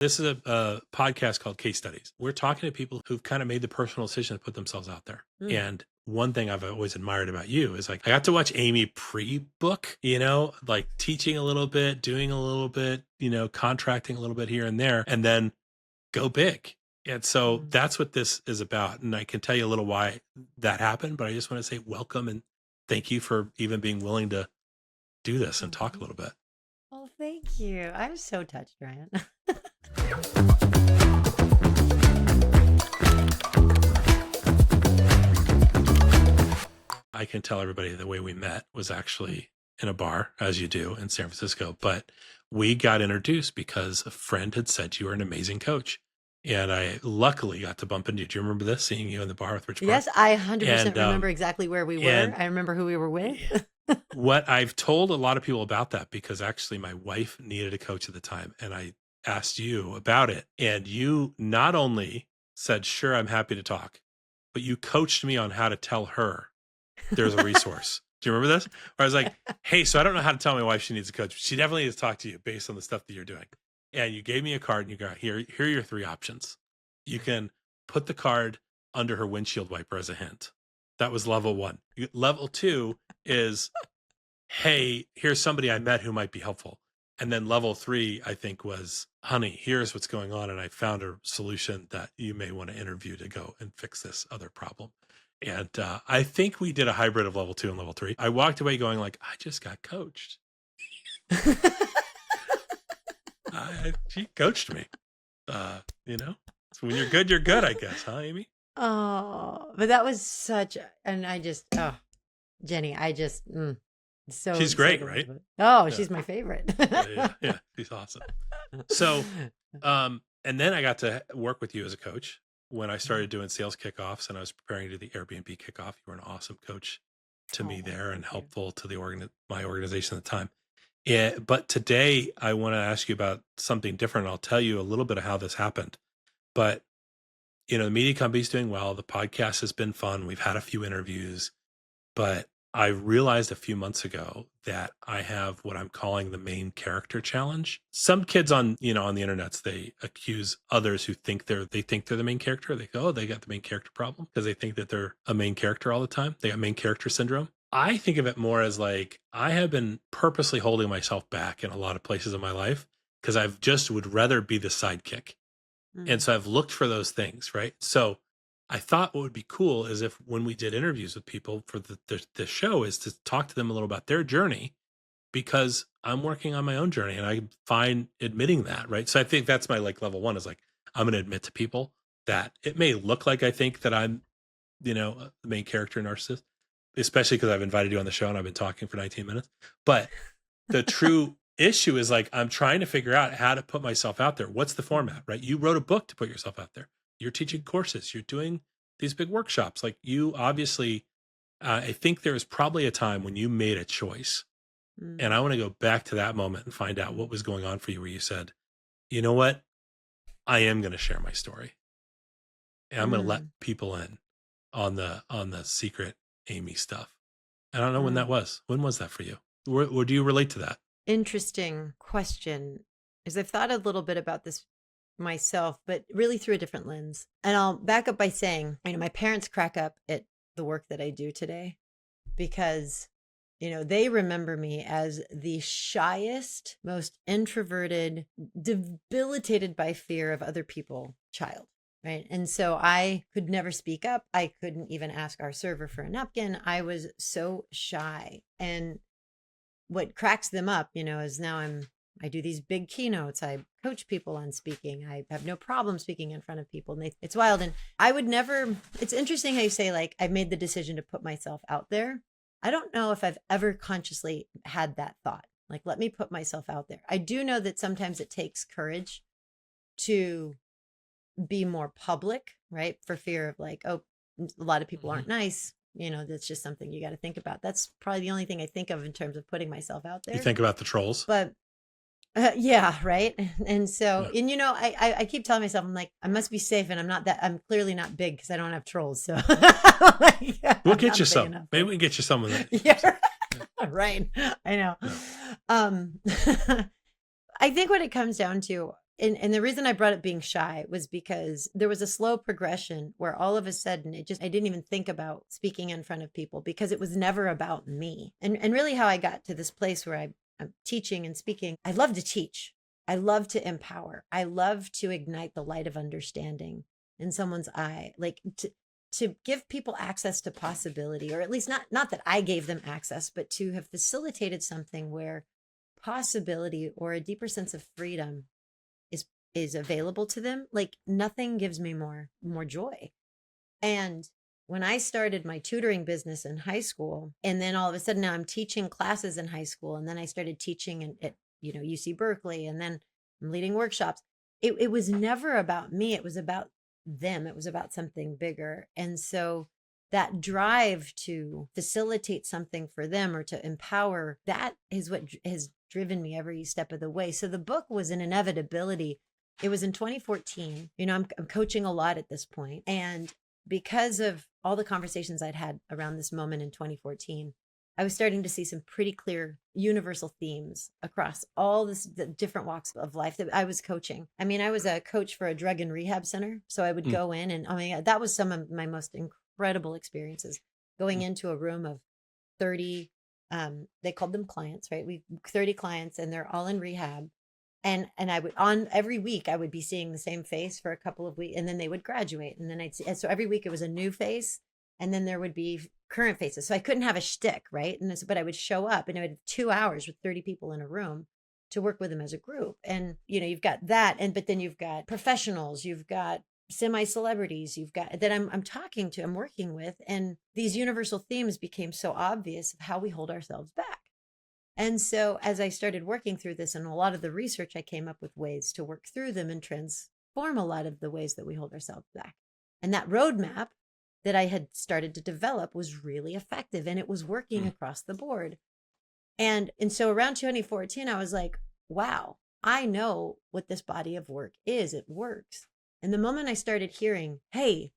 This is a podcast called Case Studies. We're talking to people who've kind of made the personal decision to put themselves out there. And one thing I've always admired about you is like, I got to watch Amy pre-book, like teaching a little bit, doing a little bit, contracting a little bit here and there, and then go big. And so that's what this is about. And I can tell you a little why that happened, but I just want to say welcome and thank you for even being willing to do this and talk a little bit. Well, thank you. I'm so touched, Ryan. I can tell everybody the way we met was actually in a bar, as you do in San Francisco, but we got introduced because a friend had said you were an amazing coach. And I luckily got to bump into you. Do you remember this, seeing you in the bar with Rich Park? Yes, I 100% remember exactly where we were. I remember who we were with. What I've told a lot of people about that, because actually my wife needed a coach at the time, and I asked you about it. And you not only said, sure, I'm happy to talk, but you coached me on how to tell her there's a resource. Do you remember this? Where I was like, hey, so I don't know how to tell my wife she needs a coach. She definitely needs to talk to you based on the stuff that you're doing. And you gave me a card and you go, here are your three options. You can put the card under her windshield wiper as a hint. That was level 1. Level 2 is, hey, here's somebody I met who might be helpful. And then level 3, I think, was, honey, here's what's going on. And I found a solution that you may want to interview to go and fix this other problem. And I think we did a hybrid of level 2 and level 3. I walked away going like, I just got coached. She coached me. So when you're good, you're good, I guess, huh, Amy? Oh, but that was such, and Jenny, so she's great, right? Oh, yeah. She's my favorite. yeah, she's awesome. So, and then I got to work with you as a coach when I started doing sales kickoffs, and I was preparing to do the Airbnb kickoff. You were an awesome coach to me there, and helpful to my organization at the time. Yeah, but today I want to ask you about something different. I'll tell you a little bit of how this happened. But, the media company's doing well. The podcast has been fun. We've had a few interviews, but I realized a few months ago that I have what I'm calling the main character challenge. Some kids on the internets, they accuse others who think they're the main character. They go, oh, they got the main character problem because they think that they're a main character all the time. They got main character syndrome. I think of it more as like, I have been purposely holding myself back in a lot of places in my life because I've just would rather be the sidekick. And so I've looked for those things, right? So I thought what would be cool is if when we did interviews with people for the show is to talk to them a little about their journey, because I'm working on my own journey and I find admitting that, right? So I think that's my level 1 is like, I'm going to admit to people that it may look like I think that I'm, the main character narcissist, especially because I've invited you on the show and I've been talking for 19 minutes. But the true issue is like, I'm trying to figure out how to put myself out there. What's the format, right? You wrote a book to put yourself out there. You're teaching courses. You're doing these big workshops. Like you obviously, I think there was probably a time when you made a choice. And I want to go back to that moment and find out what was going on for you where you said, you know what? I am going to share my story. And I'm going to let people in on the secret Amy stuff. I don't know when that was. When was that for you? Or do you relate to that? Interesting question. Is I've thought a little bit about this myself, but really through a different lens. And I'll back up by saying, my parents crack up at the work that I do today because, they remember me as the shyest, most introverted, debilitated by fear of other people child. Right. And so I could never speak up. I couldn't even ask our server for a napkin. I was so shy. And what cracks them up, is now I do these big keynotes. I coach people on speaking. I have no problem speaking in front of people. And it's wild. And I would never, it's interesting how you say, like, I've made the decision to put myself out there. I don't know if I've ever consciously had that thought. Like, let me put myself out there. I do know that sometimes it takes courage to be more public, right? For fear of like, oh, a lot of people aren't nice. That's just something you got to think about. That's probably the only thing I think of in terms of putting myself out there. You think about the trolls? But yeah, right. And so, and I keep telling myself, I'm like, I must be safe. And I'm clearly not big because I don't have trolls. So we'll get you some. Maybe we can get you some of that. Yeah. Right. I know. Yeah. I think what it comes down to and the reason I brought up being shy was because there was a slow progression where all of a sudden I didn't even think about speaking in front of people because it was never about me. And really how I got to this place where I'm teaching and speaking. I love to teach. I love to empower. I love to ignite the light of understanding in someone's eye, like to give people access to possibility, or at least not that I gave them access, but to have facilitated something where possibility or a deeper sense of freedom is available to them. Like nothing gives me more joy. And when I started my tutoring business in high school, and then all of a sudden now I'm teaching classes in high school, and then I started teaching at UC Berkeley, and then I'm leading workshops. It was never about me. It was about them. It was about something bigger. And so that drive to facilitate something for them or to empower, that is what has driven me every step of the way. So the book was an inevitability. It was in 2014. I'm coaching a lot at this point, and because of all the conversations I'd had around this moment in 2014, I was starting to see some pretty clear universal themes across all the different walks of life that I was coaching. I mean, I was a coach for a drug and rehab center. So I would go in, and that was some of my most incredible experiences, going into a room of 30, they called them clients, right? 30 clients, and they're all in rehab. And I would, on every week, I would be seeing the same face for a couple of weeks, and then they would graduate. And then I'd see, so every week it was a new face, and then there would be current faces. So I couldn't have a shtick, right? But I would show up, and I would have 2 hours with 30 people in a room to work with them as a group. And, you've got that. But then you've got professionals, you've got semi-celebrities, you've got that I'm talking to, I'm working with. And these universal themes became so obvious of how we hold ourselves back. And so as I started working through this and a lot of the research, I came up with ways to work through them and transform a lot of the ways that we hold ourselves back. And that roadmap that I had started to develop was really effective, and it was working across the board. And so around 2014, I was like, wow, I know what this body of work is. It works. And the moment I started hearing, hey,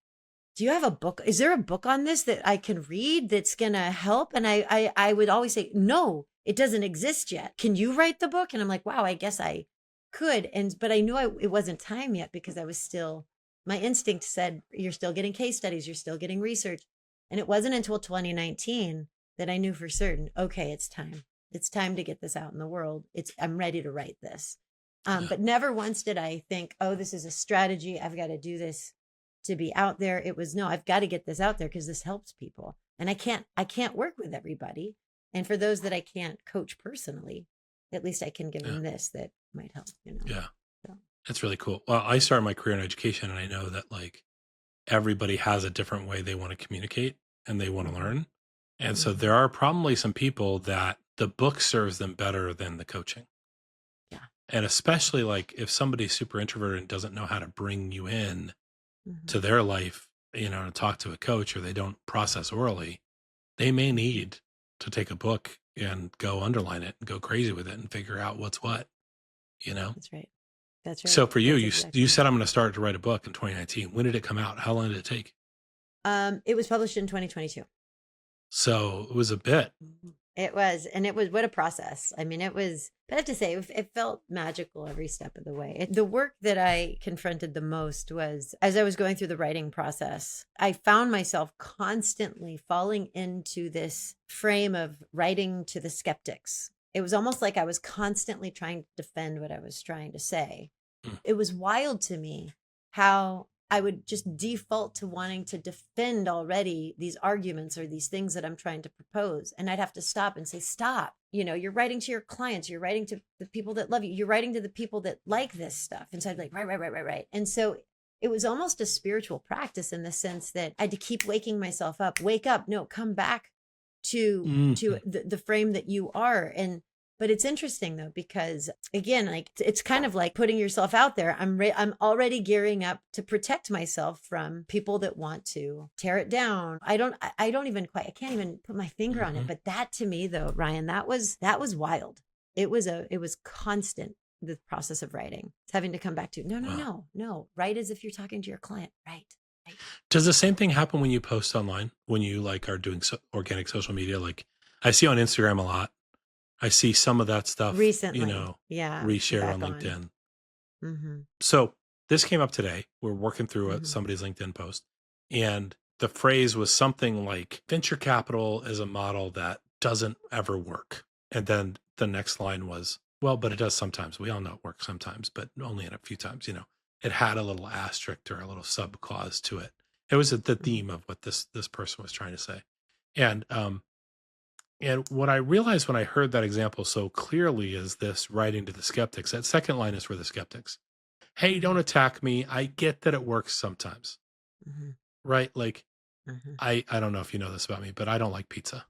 do you have a book? Is there a book on this that I can read that's going to help? And I would always say, no, it doesn't exist yet. Can you write the book? And I'm like, wow, I guess I could. But I knew it wasn't time yet because I was still, my instinct said, you're still getting case studies, you're still getting research. And it wasn't until 2019 that I knew for certain, okay, it's time. It's time to get this out in the world. I'm ready to write this. But never once did I think, oh, this is a strategy. I've got to do this to be out there. It was, no, I've got to get this out there because this helps people. And I can't work with everybody. And for those that I can't coach personally, at least I can give them this that might help, Yeah. So. That's really cool. Well, I started my career in education, and I know that like everybody has a different way they want to communicate and they want to learn. And so there are probably some people that the book serves them better than the coaching. Yeah. And especially like if somebody's super introverted and doesn't know how to bring you in to their life, to talk to a coach, or they don't process orally, they may need to take a book and go underline it and go crazy with it and figure out what's what, That's right. That's right. So for you, That's you said, I'm going to start to write a book in 2019. When did it come out? How long did it take? It was published in 2022. So it was a bit. It was, and it was, what a process. I mean, it was, but I have to say, it felt magical every step of the way. The work that I confronted the most was, as I was going through the writing process, I found myself constantly falling into this frame of writing to the skeptics. It was almost like I was constantly trying to defend what I was trying to say. It was wild to me how I would just default to wanting to defend already these arguments or these things that I'm trying to propose. And I'd have to stop and say, stop. You're writing to your clients. You're writing to the people that love you. You're writing to the people that like this stuff. And so I'd be like, right. And so it was almost a spiritual practice in the sense that I had to keep waking myself up. Wake up. No, come back to the frame that you are. But it's interesting though, because again, like it's kind of like putting yourself out there. I'm already gearing up to protect myself from people that want to tear it down. I can't even put my finger on it. But that to me though, Ryan, that was wild. It was constant, the process of writing. It's having to come back to, no. Write as if you're talking to your client. Right. Does the same thing happen when you post online, when you like are doing organic social media? Like I see on Instagram a lot. I see some of that stuff Recently, reshare on LinkedIn. Mm-hmm. So this came up today. We're working through Mm-hmm. somebody's LinkedIn post, and the phrase was something like venture capital is a model that doesn't ever work. And then the next line was, well, but it does sometimes. We all know it works sometimes, but only in a few times, It had a little asterisk or a little sub clause to it. It was the Mm-hmm. theme of what this person was trying to say. And and what I realized when I heard that example so clearly is this writing to the skeptics. That second line is for the skeptics. Hey, don't Mm-hmm. attack me. I get that it works sometimes, Mm-hmm. right? Like Mm-hmm. I don't know if you know this about me, but I don't like pizza.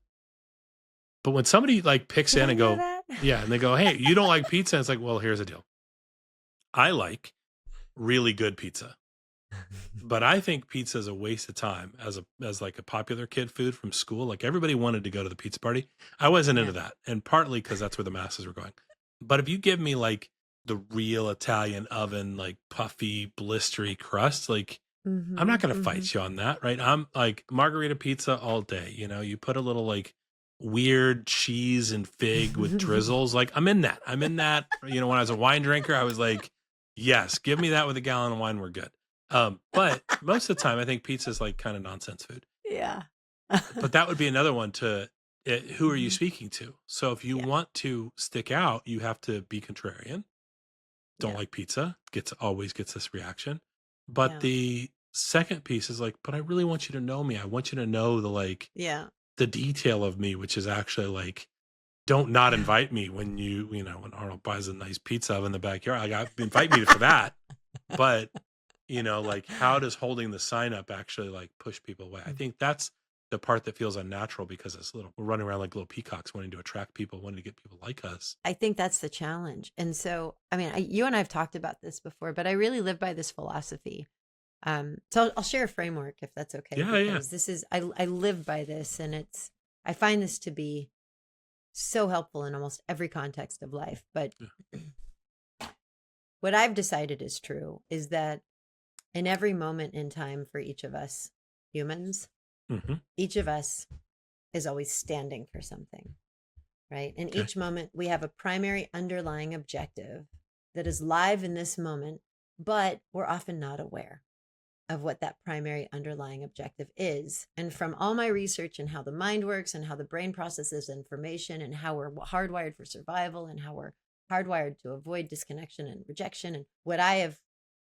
But when somebody like picks Did in I and know go, that? yeah, and they go, hey, you don't like pizza? And it's like, well, here's the deal. I like really good pizza, but I think pizza is a waste of time as like a popular kid food from school. Like everybody wanted to go to the pizza party. I wasn't Yeah. into that, and partly because that's where the masses were going. But if you give me like the real Italian oven, like puffy, blistery crust, like I'm Mm-hmm. not going to Mm-hmm. fight you on that, right? I'm like margarita pizza all day. You put a little like weird cheese and fig with drizzles. Like I'm in that. I'm in that. When I was a wine drinker, I was like, yes, give me that with a gallon of wine. We're good. But most of the time, I think pizza is like kind of nonsense food. Yeah. But that would be another one to who are you Mm-hmm. speaking to? So if you Yeah. want to stick out, you have to be contrarian. Don't Yeah. like pizza, always gets this reaction. But Yeah. the second piece is like, but I really want you to know me. I want you to know Yeah. the detail of me, which is actually like, don't not invite me when Arnold buys a nice pizza oven in the backyard. Invite me for that. But like how does holding the sign up actually like push people away? I think that's the part that feels unnatural because we're running around like little peacocks wanting to attract people, wanting to get people like us. I think that's the challenge. And so, I mean, you and I have talked about this before, but I really live by this philosophy. So I'll share a framework if that's okay, Yeah, yeah. because I live by this, and I find this to be so helpful in almost every context of life. But Yeah. what I've decided is true is that in every moment in time for each of us humans, Mm-hmm. each of us is always standing for something, right? In Okay. each moment, we have a primary underlying objective that is live in this moment, but we're often not aware of what that primary underlying objective is. And from all my research and how the mind works and how the brain processes information and how we're hardwired for survival and how we're hardwired to avoid disconnection and rejection, and what I have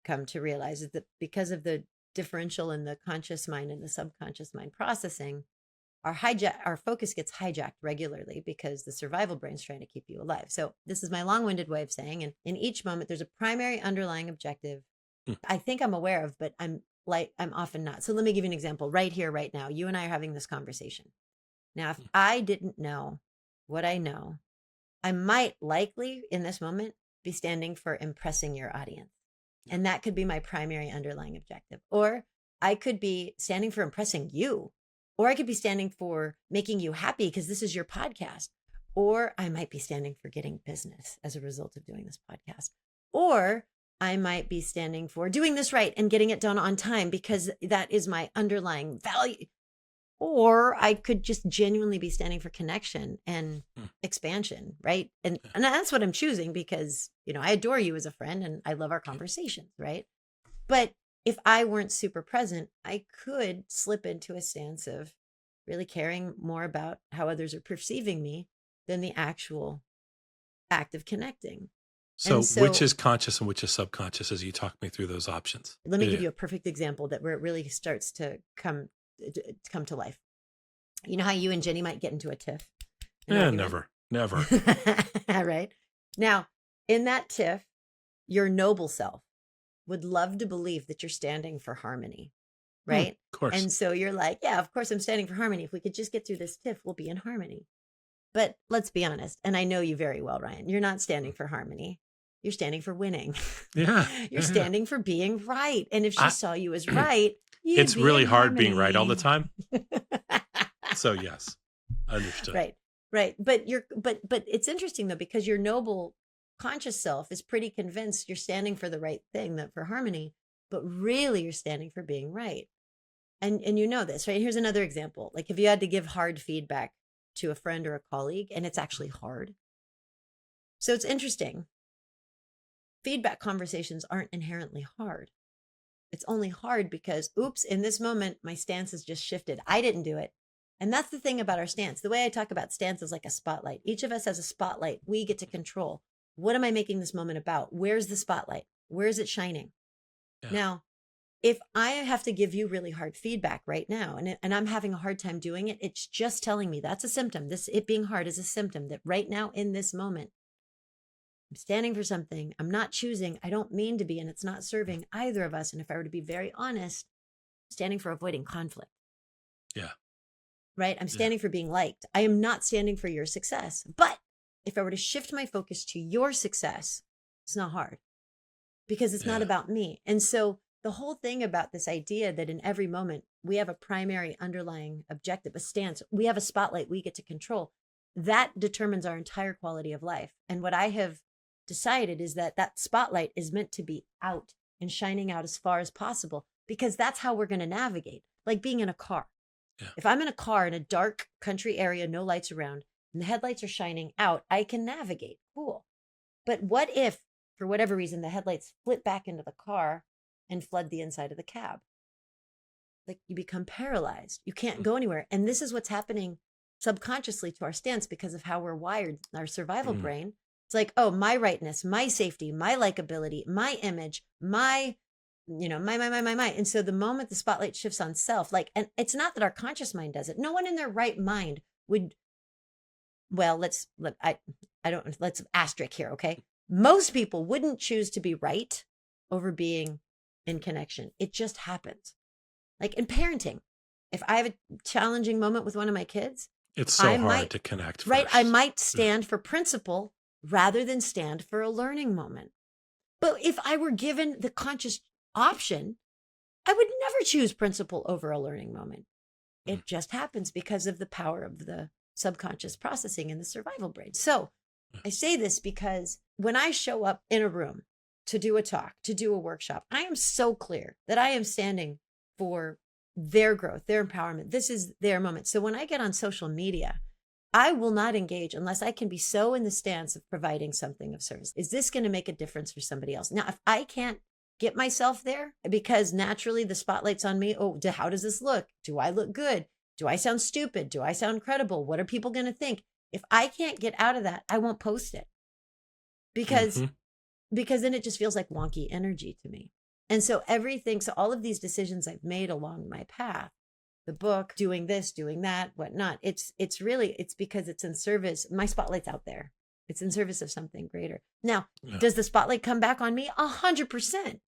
come to realize is that because of the differential in the conscious mind and the subconscious mind processing, our focus gets hijacked regularly because the survival brain's trying to keep you alive. So this is my long-winded way of saying, and in each moment there's a primary underlying objective Mm. I think I'm aware of, but I'm often not. So let me give you an example right here, right now. You and I are having this conversation. Now, if Mm. I didn't know what I know, I might likely in this moment be standing for impressing your audience. Yeah. And that could be my primary underlying objective. Or I could be standing for impressing you. Or I could be standing for making you happy because this is your podcast. Or I might be standing for getting business as a result of doing this podcast. Or I might be standing for doing this right and getting it done on time because that is my underlying value. Or I could just genuinely be standing for connection and Mm. expansion, right? And Yeah. and that's what I'm choosing because, I adore you as a friend and I love our Okay. conversations, right? But if I weren't super present, I could slip into a stance of really caring more about how others are perceiving me than the actual act of connecting. So And which so is conscious and which is subconscious as you talk me through those options? let me Yeah. give Yeah. you a perfect example where it really starts to come to life. You know how you and Jenny might get into a tiff, an argument? Never. Never. Right. Now, in that tiff, your noble self would love to believe that you're standing for harmony, right? Of course. And so you're like, yeah, of course I'm standing for harmony. If we could just get through this tiff, we'll be in harmony. But let's be honest, and I know you very well, Ryan, you're not standing for harmony. You're standing for winning. Yeah. You're Yeah. standing for being right. And if she I saw you as right, you'd it's be really in hard being right all the harmony. time. So yes. Understood. Right. Right. But it's interesting though, because your noble conscious self is pretty convinced you're standing for the right thing, that for harmony, but really you're standing for being right. And you know this, right? Here's another example. Like if you had to give hard feedback to a friend or a colleague, and it's actually hard. So it's interesting. feedback conversations aren't inherently hard. It's only hard because, oops, in this moment, my stance has just shifted. I didn't do it. And that's the thing about our stance. The way I talk about stance is like a spotlight. Each of us has a spotlight we get to control. What am I making this moment about? Where's the spotlight? Where is it shining? Yeah. Now, if I have to give you really hard feedback right now, and I'm having a hard time doing it, it's just telling me that's a symptom. It being hard is a symptom that right now in this moment, I'm standing for something. I'm not choosing. I don't mean to be, and it's not serving either of us. And if I were to be very honest, I'm standing for avoiding conflict. Yeah. Right? I'm standing for being liked. I am not standing for your success. But if I were to shift my focus to your success, it's not hard because it's not about me. And so the whole thing about this idea that in every moment we have a primary underlying objective, a stance, we have a spotlight we get to control, that determines our entire quality of life. And what I have decided is that that spotlight is meant to be out and shining out as far as possible, because that's how we're going to navigate, like being in a car. Yeah. If I'm in a car in a dark country area, no lights around, and the headlights are shining out, I can navigate. Cool. But what if, for whatever reason, the headlights flip back into the car and flood the inside of the cab? Like, you become paralyzed. You can't go anywhere. And this is what's happening subconsciously to our stance because of how we're wired, our survival brain. It's like, oh, my rightness, my safety, my likability, my image, my. And so the moment the spotlight shifts on self, like, and it's not that our conscious mind does it. No one in their right mind would, well, let's asterisk here. Okay. Most people wouldn't choose to be right over being in connection. It just happens. Like in parenting, if I have a challenging moment with one of my kids, it's so hard to connect. Right. I might stand for principle rather than stand for a learning moment. But if I were given the conscious option, I would never choose principle over a learning moment. It just happens because of the power of the subconscious processing in the survival brain. So I say this because when I show up in a room to do a talk, to do a workshop, I am so clear that I am standing for their growth, their empowerment. This is their moment. So when I get on social media, I will not engage unless I can be so in the stance of providing something of service. Is this going to make a difference for somebody else? Now, if I can't get myself there because naturally the spotlight's on me, oh, how does this look? Do I look good? Do I sound stupid? Do I sound credible? What are people going to think? If I can't get out of that, I won't post it because then it just feels like wonky energy to me. And so all of these decisions I've made along my path, the book, doing this, doing that, whatnot, it's because it's in service. My spotlight's out there. It's in service of something greater. Now, does the spotlight come back on me? 100%.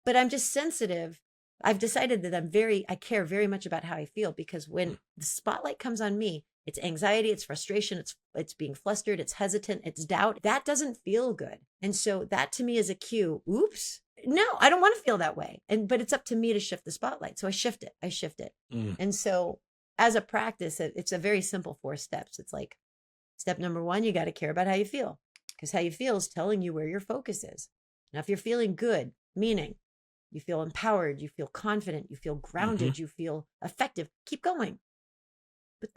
But I'm just sensitive. I've decided that I care very much about how I feel, because when the spotlight comes on me, it's anxiety, it's frustration, it's being flustered, it's hesitant, it's doubt. That doesn't feel good. And so that to me is a cue. Oops. No, I don't want to feel that way. But it's up to me to shift the spotlight. So I shift it. And so as a practice, it's a very simple 4 steps. It's like, step number 1, you got to care about how you feel, because how you feel is telling you where your focus is. Now, if you're feeling good, meaning you feel empowered, you feel confident, you feel grounded, you feel effective, keep going. But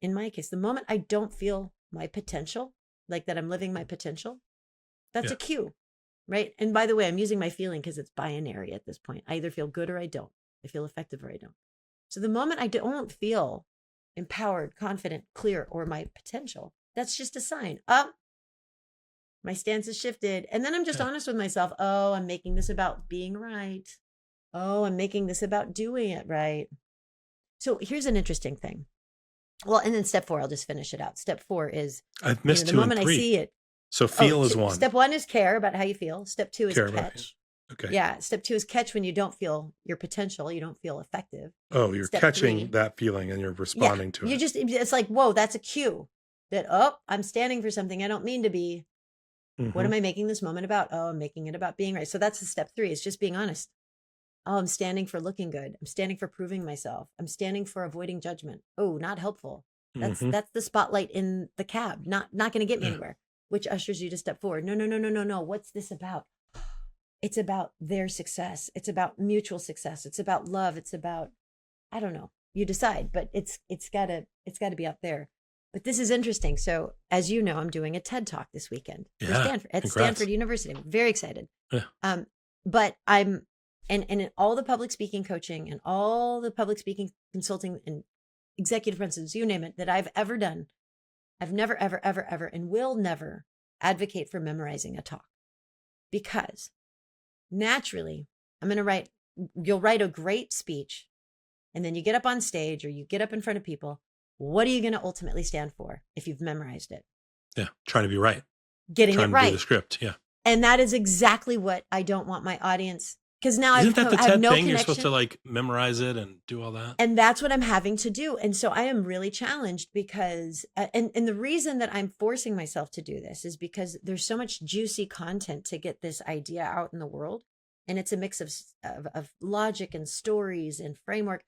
in my case, the moment I don't feel my potential, like that I'm living my potential, that's a cue, right? And by the way, I'm using my feeling because it's binary at this point. I either feel good or I don't. I feel effective or I don't. So the moment I don't feel empowered, confident, clear, or my potential, that's just a sign. My stance has shifted. And then I'm just honest with myself. Oh, I'm making this about being right. Oh, I'm making this about doing it right. So here's an interesting thing. Well, and then step 4, I'll just finish it out. Step 4 is I've missed the 2 moment and 3. I see it. So feel is 1. Step 1 is care about how you feel. Step 2 is care catch. Okay. Yeah. Step 2 is catch when you don't feel your potential. You don't feel effective. Oh, you're Step catching 3, that feeling and you're responding to it. It's like, whoa, that's a cue that, oh, I'm standing for something I don't mean to be. What am I making this moment about? Oh, I'm making it about being right. So that's the step 3, is just being honest. Oh, I'm standing for looking good. I'm standing for proving myself. I'm standing for avoiding judgment. Oh, not helpful. That's the spotlight in the cab. Not going to get me anywhere, which ushers you to step 4. No. What's this about? It's about their success. It's about mutual success. It's about love. It's about, I don't know. You decide, but it's gotta be out there. But this is interesting. So, as you know, I'm doing a TED Talk this weekend for Yeah. Stanford at Congrats. Stanford University. I'm very excited. Yeah. But I'm and in all the public speaking coaching and all the public speaking consulting and executive principles, you name it, that I've ever done, I've never, ever, ever, ever, and will never advocate for memorizing a talk, because naturally you'll write a great speech, and then you get up on stage or you get up in front of people. What are you going to ultimately stand for if you've memorized it? Yeah. Trying to be right. Getting Trying it to do the right. script. Yeah. And that is exactly what I don't want my audience, because now Isn't that the I have TED no thing? You're supposed to connection. like memorize it and do all that. And that's what I'm having to do. And so I am really challenged because, and the reason that I'm forcing myself to do this is because there's so much juicy content to get this idea out in the world. And it's a mix of logic and stories and framework,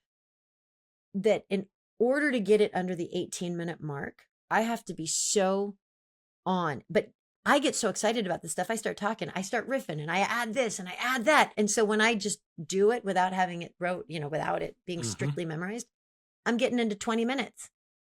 that in order to get it under the 18-minute mark, I have to be so on. But I get so excited about this stuff. I start talking, I start riffing, and I add this and I add that. And so when I just do it without having it wrote, without it being strictly memorized, I'm getting into 20 minutes.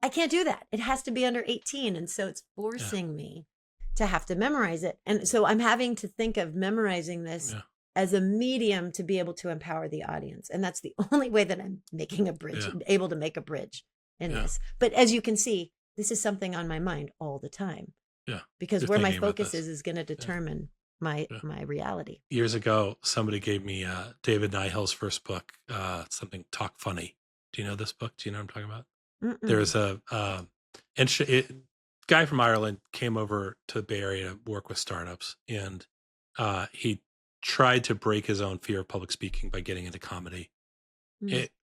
I can't do that. It has to be under 18. And so it's forcing me to have to memorize it. And so I'm having to think of memorizing this as a medium to be able to empower the audience. And that's the only way that I'm making a bridge, able to make a bridge in this. But as you can see, this is something on my mind all the time. Yeah. Because where my focus is going to determine my reality. Years ago, somebody gave me David Nihill's first book, something Talk Funny. Do you know this book? Do you know what I'm talking about? Mm-mm. There's a guy from Ireland came over to the Bay Area to work with startups, and he tried to break his own fear of public speaking by getting into comedy.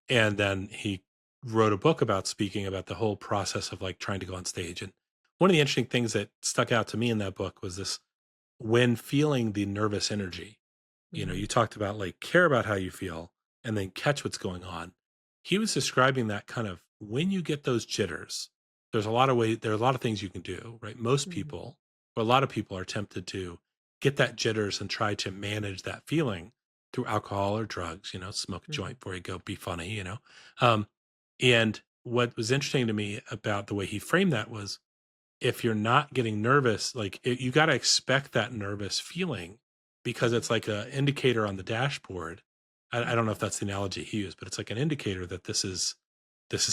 And then he wrote a book about speaking, about the whole process of like trying to go on stage. And one of the interesting things that stuck out to me in that book was this: when feeling the nervous energy, you talked about like care about how you feel and then catch what's going on. He was describing that kind of, when you get those jitters, there are a lot of things you can do, right? Most people, or a lot of people, are tempted to get that jitters and try to manage that feeling through alcohol or drugs, smoke a joint before you go, be funny, and what was interesting to me about the way he framed that was, if you're not getting nervous, like you got to expect that nervous feeling, because it's like an indicator on the dashboard. I don't know if that's the analogy he used, but it's like an indicator that this is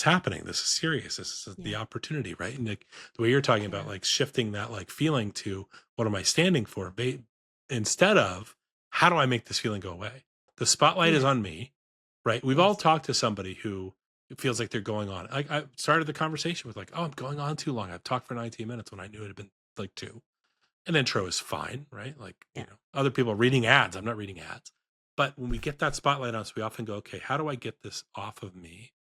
happening. This is serious. This is the opportunity, right? And like the way you're talking about, like shifting that like feeling to, what am I standing for? Instead of, how do I make this feeling go away? The spotlight is on me, right? We've all talked to somebody who it feels like they're going on. I started the conversation with like, oh, I'm going on too long. I've talked for 19 minutes when I knew it had been like 2. And then intro is fine, right? Like, other people are reading ads. I'm not reading ads. But when we get that spotlight on us, we often go, okay, how do I get this off of me?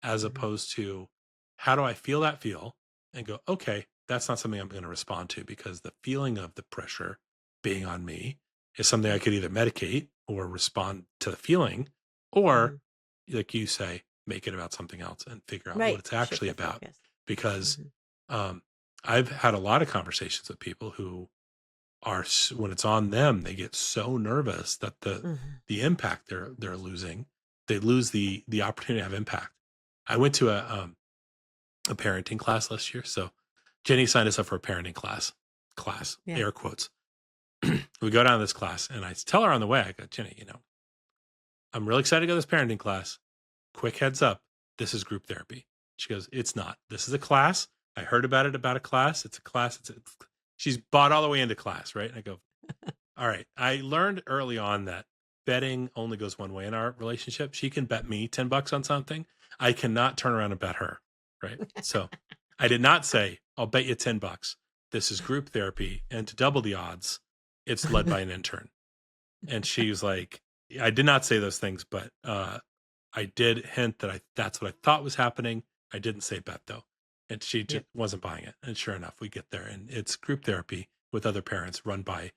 As opposed to, how do I feel that feel and go, okay, that's not something I'm going to respond to, because the feeling of the pressure being on me is something I could either medicate or respond to the feeling, or like you say, make it about something else and figure out what it's actually about. Because I've had a lot of conversations with people who are, when it's on them, they get so nervous that the impact they're losing, they lose the opportunity to have impact. I went to a parenting class last year. So Jenny signed us up for a parenting class, air quotes. We go down to this class, and I tell her on the way, I go, Jenny, I'm really excited to go to this parenting class. Quick heads up, this is group therapy. She goes, it's not. This is a class. I heard about it, about a class. It's a class. She's bought all the way into class, right? And I go, all right. I learned early on that betting only goes one way in our relationship. She can bet me $10 on something. I cannot turn around and bet her, right? So I did not say, I'll bet you $10. This is group therapy, and to double the odds, it's led by an intern. And she was like, I did not say those things, but I did hint that that's what I thought was happening. I didn't say bet, though. And she just wasn't buying it. And sure enough, we get there, and it's group therapy with other parents, run by,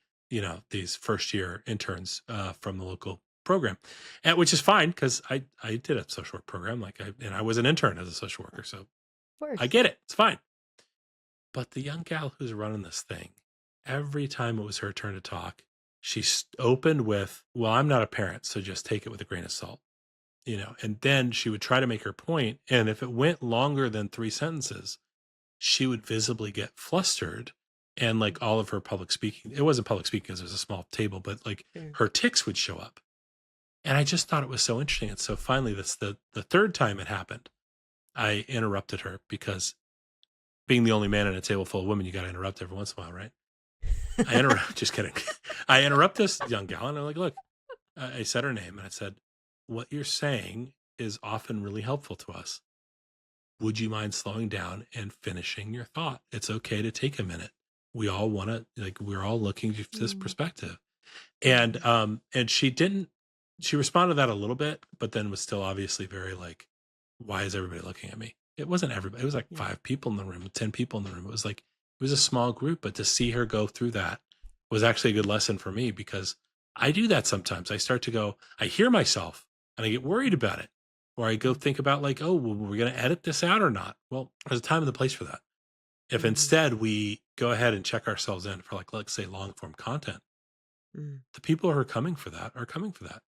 these first year interns from the local program, and which is fine, because I did a social work program, and I was an intern as a social worker, so I get it. It's fine. But the young gal who's running this thing, every time it was her turn to talk, she opened with, well, I'm not a parent, so just take it with a grain of salt, and then she would try to make her point. And if it went longer than 3 sentences, she would visibly get flustered, and like all of her public speaking, it wasn't public speaking because it was a small table, but like Sure. her tics would show up. And I just thought it was so interesting. And so finally, that's the third time it happened. I interrupted her because being the only man at a table full of women, you got to interrupt every once in a while, right? I interrupt, just kidding. I interrupt this young gal and I'm like, look, I said her name and I said, what you're saying is often really helpful to us. Would you mind slowing down and finishing your thought? It's okay to take a minute. We all want to, like, we're all looking to this Mm. perspective. Mhm. And she responded to that a little bit, but then was still obviously very like, why is everybody looking at me? It wasn't everybody. It was like Yeah. 5 people in the room, 10 people in the room. It was like, it was a small group, but to see her go through that was actually a good lesson for me because I do that sometimes. I start to go, I hear myself and I get worried about it. Or I go think about like, oh, well, we're going to edit this out or not. Well, there's a time and the place for that. If Mhm. instead we go ahead and check ourselves in for like, let's say long form content, Mm. the people who are coming for that are coming for that.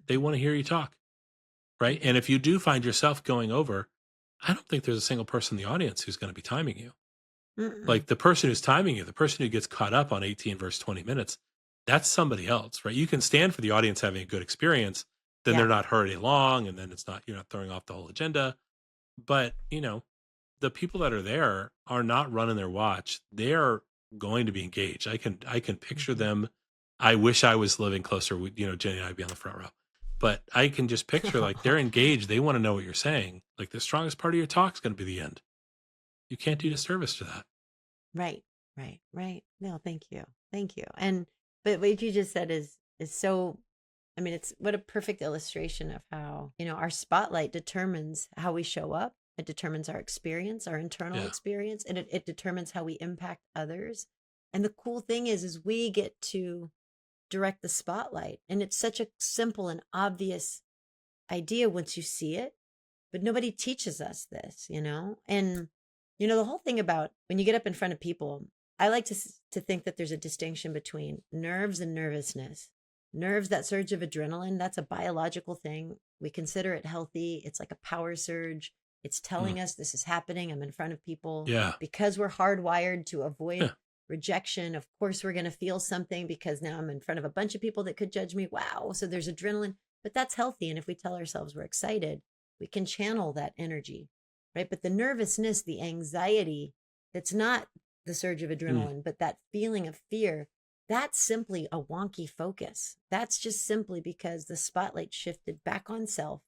They Mhm. want to hear you talk. Right. Mhm. And if you do find yourself going over, I don't think there's a single person in the audience who's going to be timing you. Mm-mm. Like the person who's timing you, the person who gets caught up on 18 verse 20 minutes, that's somebody else, right? You can stand for the audience having a good experience, then they're Yeah. not hurried along, and then it's not, you're not throwing off the whole agenda. But, the people that are there are not running their watch. They're going to be engaged. I can picture Mhm. them. I wish I was living closer. Jenny and I'd be on the front row. But I can just picture like they're engaged. They want to know what you're saying. Like the strongest part of your talk is going to be the end. You can't do Mhm. disservice to that. Right, right, right. No, thank you. Thank you. And but what you just said is so I mean, it's what a perfect illustration of how, our spotlight determines how we show up. It determines our experience, our internal Yeah. experience, and it determines how we impact others. And the cool thing is we get to direct the spotlight. And it's such a simple and obvious idea once you see it, but nobody teaches us this. And the whole thing about when you get up in front of people, I like to think that there's a distinction between nerves and nervousness. Nerves, that surge of adrenaline, that's a biological thing. We consider it healthy. It's like a power surge. It's Mm. telling us this is happening. I'm in front of people Yeah. because we're hardwired to Yeah. avoid rejection. Of course, we're going to feel something because now I'm in front of a bunch of people that could judge me. Wow. So there's adrenaline, but that's healthy. And if we tell ourselves we're excited, we can channel that energy, right? But the nervousness, the anxiety, that's not the surge of Mm. adrenaline, but that feeling of fear, that's simply a wonky focus. That's just simply because the spotlight shifted back on self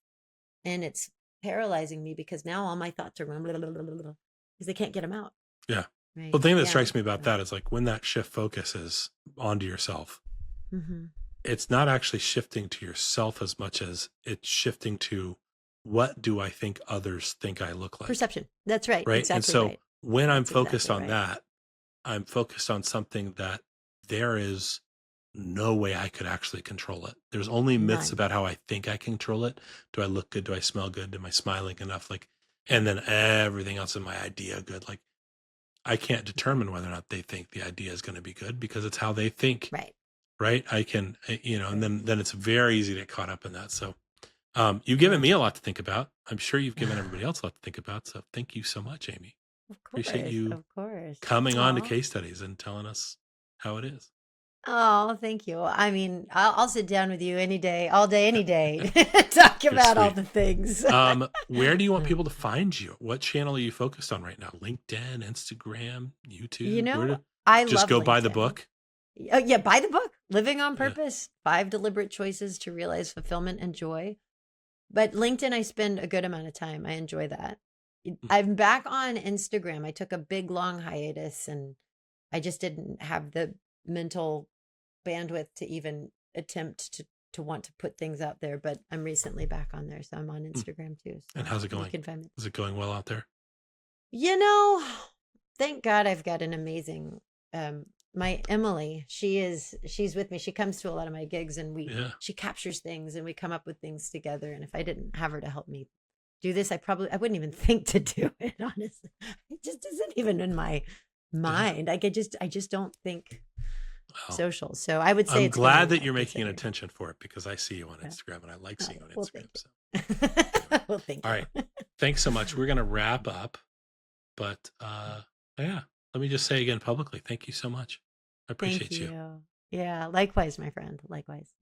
and it's paralyzing me because now all my thoughts are going because they can't get them out, Yeah. Well, right? the thing that Yeah. strikes me about So, that is like when that shift focuses onto yourself, mm-hmm. it's not actually shifting to yourself as much as it's shifting to what do I think others think I look like? Perception. That's right. Right. And Exactly so right. when I'm That's focused exactly on right. that, I'm focused on something that there is no way I could actually control it. There's only myths None. about how I think I control it. Do I look good? Do I smell good? Am I smiling enough? Like, and then everything else in my idea good. Like, I can't Mhm. determine whether or not they think the idea is going to be good because it's how they think, Right. right? I can, and Right. then it's very easy to get caught up in that. So, you've given Yeah. me a lot to think about. I'm sure you've given everybody else a lot to think about. So, thank you so much, Amy. Of Appreciate course. you Of course. coming on to Oh. case studies and telling us how it is. Oh, thank you. I mean, I'll sit down with you any day, all day, any day, talk You're about all sweet. the things. Where do you want people to find you? What channel are you focused on right now? LinkedIn, Instagram, you YouTube? Where know, to I just love go buy the LinkedIn. book? Oh, yeah, buy the book, Living on Yeah. Purpose, 5 Deliberate Choices to Realize Fulfillment and Joy. But LinkedIn, I spend a good amount of time. I enjoy that. Mm. I'm back on Instagram. I took a big, long hiatus and I just didn't have the mental bandwidth to even attempt to want to put things out there. But I'm recently back on there. So I'm on Mm. Instagram too. And So how's it you going? can find me. Is it going well out there? You know, thank God I've got an amazing my Emily, she's with me. She comes to a lot of my gigs and Yeah. she captures things and we come up with things together. And if I didn't have her to help me do this, I wouldn't even think to do it, honestly. It just isn't even in my Yeah. mind. Like I just don't think Well, social. So I would say I'm it's glad going that well you're making an considering. attention for it because I see you on Yeah. Instagram and I like seeing you on Well, Instagram. thank So you. anyway. Well, thank All you. right. Thanks so much. We're going to wrap up. But yeah, let me just say again publicly, thank you so much. I Thank appreciate you. you. Yeah, likewise, my friend. Likewise.